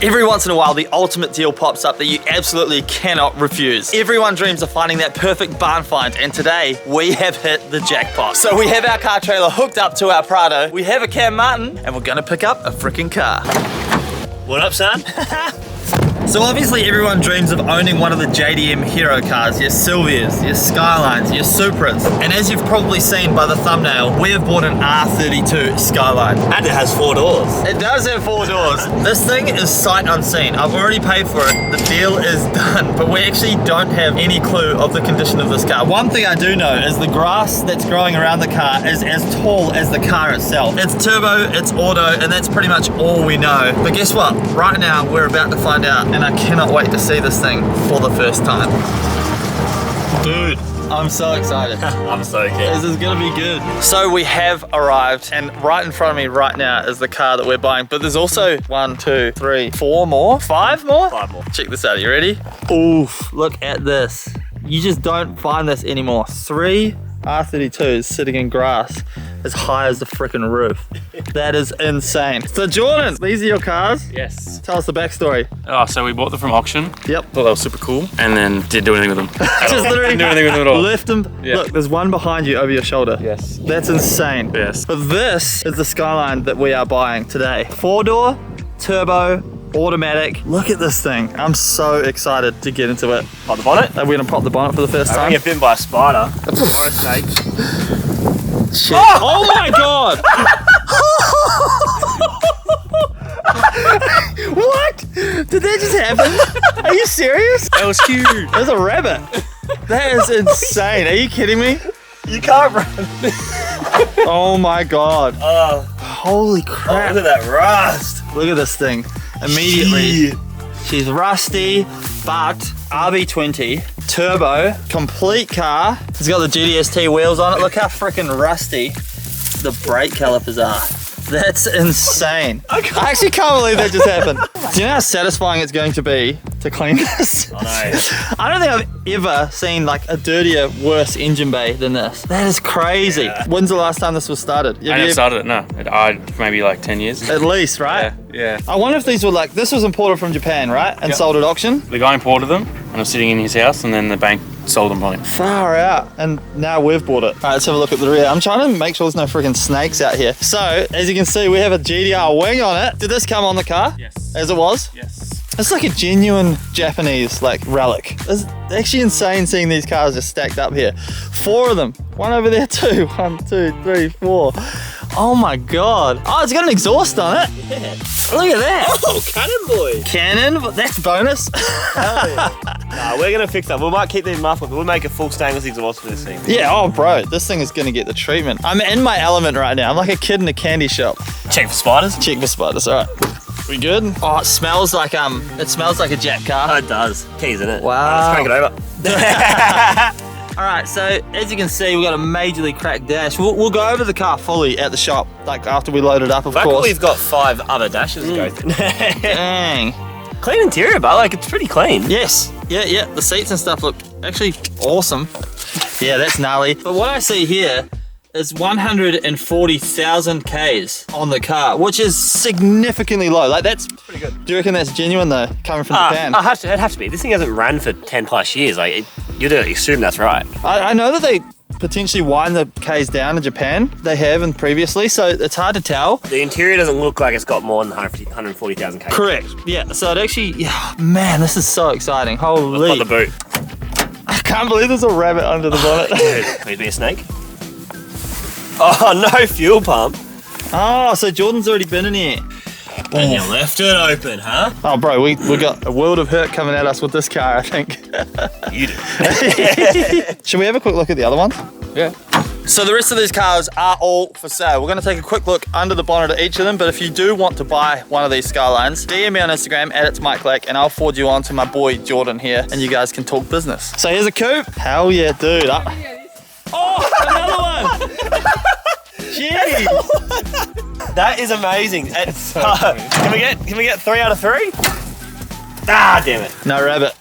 Every once in a while, the ultimate deal pops up that you absolutely cannot refuse. Everyone dreams of finding that perfect barn find, and today we have hit the jackpot. So we have our car trailer hooked up to our Prado, we have a Cam Martin, and we're gonna pick up a freaking car. What up, son? So obviously everyone dreams of owning one of the JDM hero cars, your Silvias, your Skylines, your Supras. And as you've probably seen by the thumbnail, we have bought an R32 Skyline. And it has 4 doors. It does have 4 doors. This thing is sight unseen. I've already paid for it. The deal is done, but we actually don't have any clue of the condition of this car. One thing I do know is the grass that's growing around the car is as tall as the car itself. It's turbo, it's auto, and that's pretty much all we know. But guess what? Right now, we're about to find out, and I cannot wait to see this thing for the first time. Dude, I'm so excited. I'm so excited. This is gonna be good. So we have arrived, and right in front of me right now is the car that we're buying, but there's also 1, 2, 3, 4 more, 5 more? 5 more. Check this out, are you ready? Oof, look at this. You just don't find this anymore. 3 R32s sitting in grass as high as the freaking roof. That is insane. So Jordan, these are your cars? Yes. Tell us the backstory. Oh, so we bought them from auction. Yep. Thought they were super cool. And then didn't do anything with them. Just literally Didn't do anything with them at all. left them. Yeah. Look, there's one behind you over your shoulder. Yes. That's insane. Yes. But this is the Skyline that we are buying today. 4-door, turbo, automatic. Look at this thing. I'm so excited to get into it. Pop the bonnet. We're gonna pop the bonnet for the first I time. get bitten by a spider. Or a snake. Shit. Oh my god! What? Did that just happen? Are you serious? That was huge. There's a rabbit. That is insane. Are you kidding me? You can't run. Oh my god. Holy crap. Look at that rust. Look at this thing. Immediately, she's rusty, but RB20, turbo, complete car. It's got the GDST wheels on it. Look how freaking rusty the brake calipers are. That's insane. I actually can't believe that just happened. Do you know how satisfying it's going to be to clean this? I know. I don't think I've ever seen like a dirtier, worse engine bay than this. That is crazy. Yeah. When's the last time this was started? I never started it, no. Maybe like 10 years. At least, right? Yeah. I wonder if these were like, this was imported from Japan, right? And sold at auction? The guy imported them and I'm sitting in his house and then the bank sold them on him. Far out. And now we've bought it. All right, let's have a look at the rear. I'm trying to make sure there's no freaking snakes out here. So, as you can see, we have a GDR wing on it. Did this come on the car? Yes. As it was? Yes. It's like a genuine Japanese like relic. It's actually insane seeing these cars just stacked up here. 4 of them. One over there too. 1, 2, 3, 4. Oh my god. Oh, it's got an exhaust on it. Yeah. Look at that. Oh, cannon boy. Cannon? That's bonus. Hell yeah. Nah, we're gonna fix that. We might keep these muffled, but we'll make a full stainless exhaust for this thing. Yeah, oh bro, this thing is gonna get the treatment. I'm in my element right now. I'm like a kid in a candy shop. Check for spiders. Check for spiders, all right. We good? Oh, it smells like a Jack car. Oh, it does. Keys in it. Wow. Let's crank it over. All right, so as you can see, we've got a majorly cracked dash. We'll go over the car fully at the shop, like after we load it up, of Luckily, course. we've got 5 other dashes to go through. Dang. Clean interior, but like it's pretty clean. Yes, yeah. The seats and stuff look actually awesome. Yeah, that's gnarly. But what I see here is 140,000 Ks on the car, which is significantly low. Like that's pretty good. Do you reckon that's genuine though, coming from Japan? It'd have to be. This thing hasn't ran for 10 plus years. Like you'd assume that's right. I know that they potentially wind the Ks down in Japan. They have and previously, so it's hard to tell. The interior doesn't look like it's got more than 140,000 Ks. Correct. Yeah. So it actually, yeah, man, this is so exciting. Holy! Let's pop the boot. I can't believe there's a rabbit under the bonnet. Dude, could it be a snake? Oh, no fuel pump. Oh, so Jordan's already been in here. And you left it open, huh? Oh, bro, we got a world of hurt coming at us with this car, I think. You do. Should we have a quick look at the other ones? Yeah. So the rest of these cars are all for sale. We're going to take a quick look under the bonnet of each of them, but if you do want to buy one of these Skylines, DM me on Instagram @itsmikelack and I'll forward you on to my boy Jordan here and you guys can talk business. So here's a coupe. Hell yeah, dude. Oh, another one! Jeez! That is amazing. Can we get 3 out of 3? Ah, damn it. No rabbit.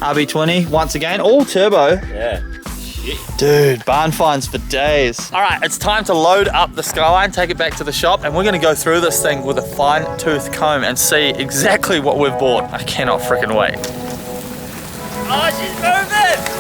RB20 once again, all turbo. Yeah. Dude, barn finds for days. All right, it's time to load up the Skyline, take it back to the shop, and we're gonna go through this thing with a fine-tooth comb and see exactly what we've bought. I cannot freaking wait. Oh, she's moving!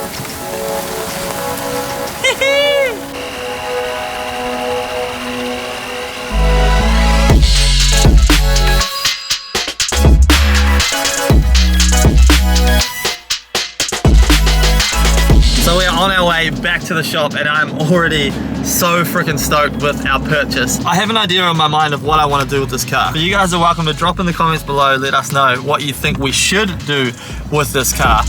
So we are on our way back to the shop and I'm already so freaking stoked with our purchase. I have an idea in my mind of what I want to do with this car. But you guys are welcome to drop in the comments below, let us know what you think we should do with this car.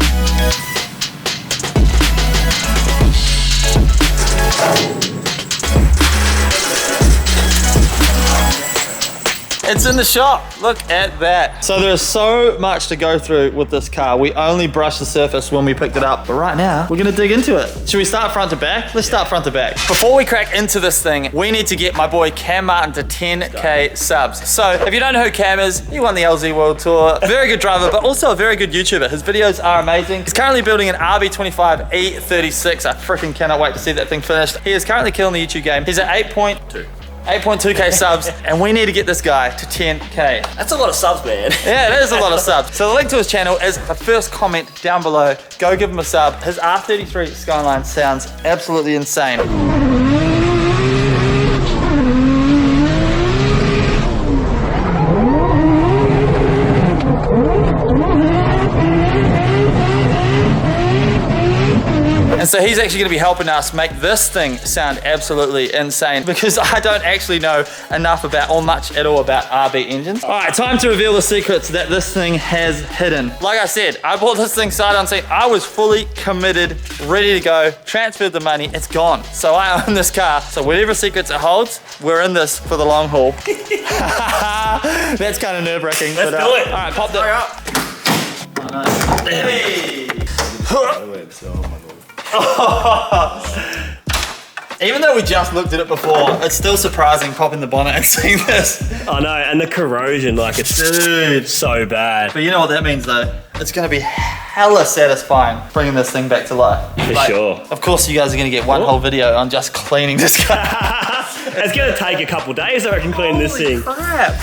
It's in the shop, look at that. So there's so much to go through with this car. We only brushed the surface when we picked it up, but right now, we're gonna dig into it. Should we start front to back? Let's start front to back. Before we crack into this thing, we need to get my boy Cam Martin to 10K subs. So if you don't know who Cam is, he won the LZ World Tour. Very good driver, but also a very good YouTuber. His videos are amazing. He's currently building an RB25 E36. I freaking cannot wait to see that thing finished. He is currently killing the YouTube game. He's at 8.2K subs, and we need to get this guy to 10K. That's a lot of subs, man. Yeah, it is a lot of subs. So the link to his channel is the first comment down below. Go give him a sub. His R32 Skyline sounds absolutely insane. And so he's actually going to be helping us make this thing sound absolutely insane because I don't actually know enough about or much at all about RB engines. All right, time to reveal the secrets that this thing has hidden. Like I said, I bought this thing sight unseen. I was fully committed, ready to go, transferred the money, it's gone. So I own this car. So whatever secrets it holds, we're in this for the long haul. That's kind of nerve-wracking. Let's do it. All right, pop that. Hurry up. Oh, no. Hey. Even though we just looked at it before, it's still surprising popping the bonnet and seeing this. I know, and the corrosion, like it's Dude. so bad. But you know what that means though? It's gonna be hella satisfying bringing this thing back to life. For sure. Of course you guys are gonna get one whole video on just cleaning this car. It's gonna take a couple days, I reckon, cleaning this thing. Crap.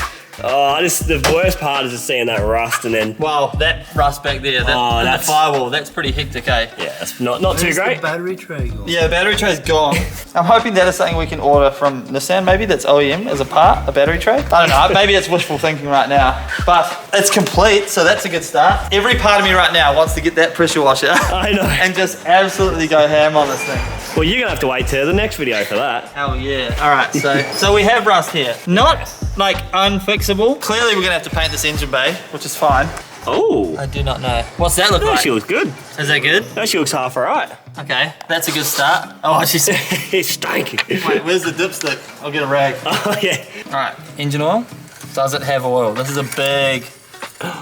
Oh, the worst part is just seeing that rust and then... Well, that rust back there, that the firewall, that's pretty hectic, eh? Yeah, it's not too great. The battery tray gone? Yeah, the battery tray's gone. I'm hoping that is something we can order from Nissan, maybe, that's OEM as a part, a battery tray. I don't know, maybe it's wishful thinking right now, but it's complete, so that's a good start. Every part of me right now wants to get that pressure washer. I know. And just absolutely go ham on this thing. Well, you're gonna have to wait till the next video for that. Hell yeah. All right, so we have rust here. Not like unfixable. Clearly we're gonna have to paint this engine bay, which is fine. Oh. I do not know. What's that look That like? actually looks good. Is that good? That actually looks half alright. Okay, that's a good start. Oh, she's... It's stinking. Wait, where's the dipstick? I'll get a rag. Oh, yeah. All right, engine oil. Does it have oil? This is a big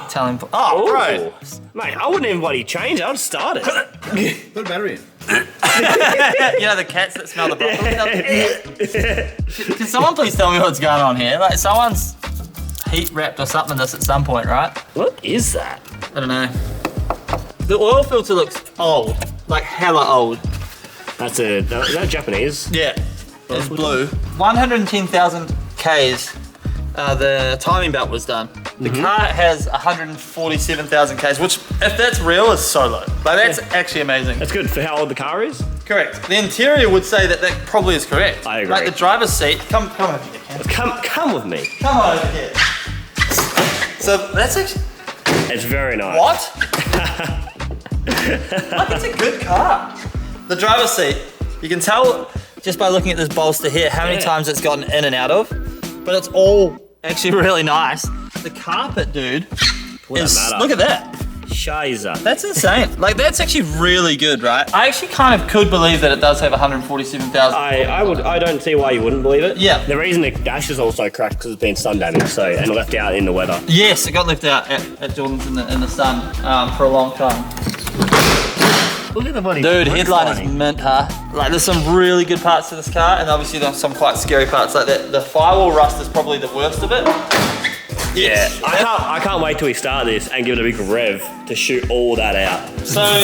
telling point. Oh, bro. Mate, I wouldn't even bloody change it. I'd start it. Put a battery in. You know the cats that smell the broccoli? Can someone please tell me what's going on here? Like someone's heat wrapped or something in this at some point, right? What is that? I don't know. The oil filter looks old, like hella old. Is that Japanese? Yeah, it's blue. 110,000 Ks, the timing belt was done. The car has 147,000 Ks, which if that's real is so low. Like that's actually amazing. That's good for how old the car is. Correct. The interior would say that that probably is correct. I agree. Like the driver's seat, come over here, Cam. Come with me. Come on over here. So that's actually, It's very nice. what? Like it's a good car. The driver's seat, you can tell just by looking at this bolster here how many times it's gotten in and out of, but it's all actually really nice. The carpet, dude, is, look at that. Shiza. That's insane. Like that's actually really good, right? I actually kind of could believe that it does have 147,000. I don't see why you wouldn't believe it. Yeah. The reason the dash is also cracked because it's been sun damaged, so and left out in the weather. Yes, it got left out at Jordan's in the sun for a long time. Look at the body. Dude, headlight is mint, huh? Like there's some really good parts to this car, and obviously there's some quite scary parts like that. The firewall rust is probably the worst of it. Yeah, I can't wait till we start this and give it a big rev to shoot all that out. So,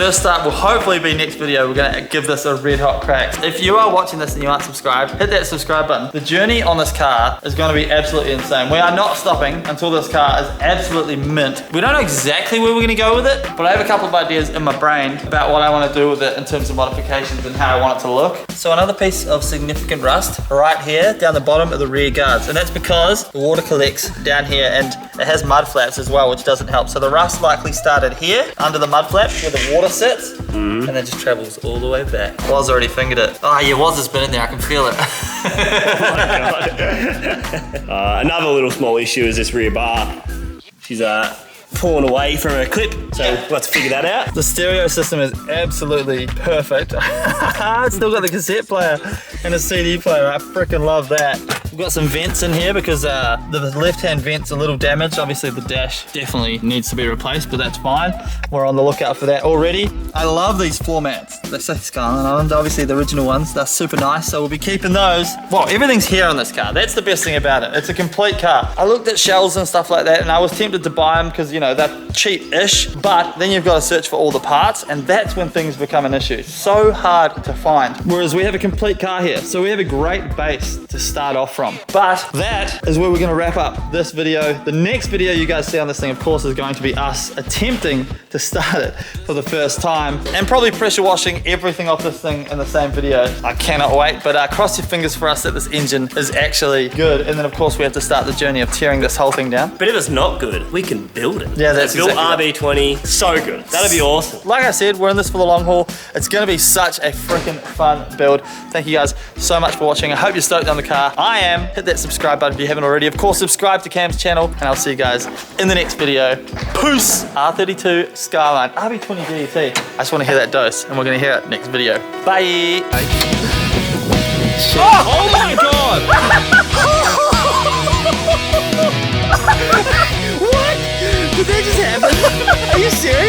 First start will hopefully be next video. We're gonna give this a red hot crack. If you are watching this and you aren't subscribed, hit that subscribe button. The journey on this car is gonna be absolutely insane. We are not stopping until this car is absolutely mint. We don't know exactly where we're gonna go with it, but I have a couple of ideas in my brain about what I wanna do with it in terms of modifications and how I want it to look. So another piece of significant rust right here down the bottom of the rear guards, and that's because the water collects down here and it has mud flaps as well, which doesn't help. So the rust likely started here under the mud flap where the water sits, and then just travels all the way back. Woz already fingered it. Oh yeah, Woz has been in there, I can feel it. Another little small issue is this rear bar. She's pulling away from her clip, so we'll have to figure that out. The stereo system is absolutely perfect. It's still got the cassette player and a CD player. I freaking love that. We've got some vents in here because the left-hand vent's a little damaged. Obviously the dash definitely needs to be replaced, but that's fine. We're on the lookout for that already. I love these floor mats. They say Skyline Island, obviously the original ones. They're super nice, so we'll be keeping those. Well, everything's here on this car. That's the best thing about it. It's a complete car. I looked at shells and stuff like that, and I was tempted to buy them because, you know, they're cheap-ish, but then you've got to search for all the parts, and that's when things become an issue. So hard to find. Whereas we have a complete car here, so we have a great base to start off from. But that is where we're going to wrap up this video. The next video you guys see on this thing, of course, is going to be us attempting to start it for the first time, and probably pressure washing everything off this thing in the same video. I cannot wait, but cross your fingers for us that this engine is actually good. And then of course we have to start the journey of tearing this whole thing down. But if it's not good, we can build it. Yeah, that's built exactly RB20, so good. That'd be awesome. Like I said, we're in this for the long haul. It's gonna be such a freaking fun build. Thank you guys so much for watching. I hope you're stoked on the car. I am. Hit that subscribe button if you haven't already. Of course, subscribe to Cam's channel, and I'll see you guys in the next video. Peace! R32 Skyline, RB20 GT. I just wanna hear that dose, and we're gonna hear it next video. Bye! Oh my god! What? Did that just happen? Are you serious?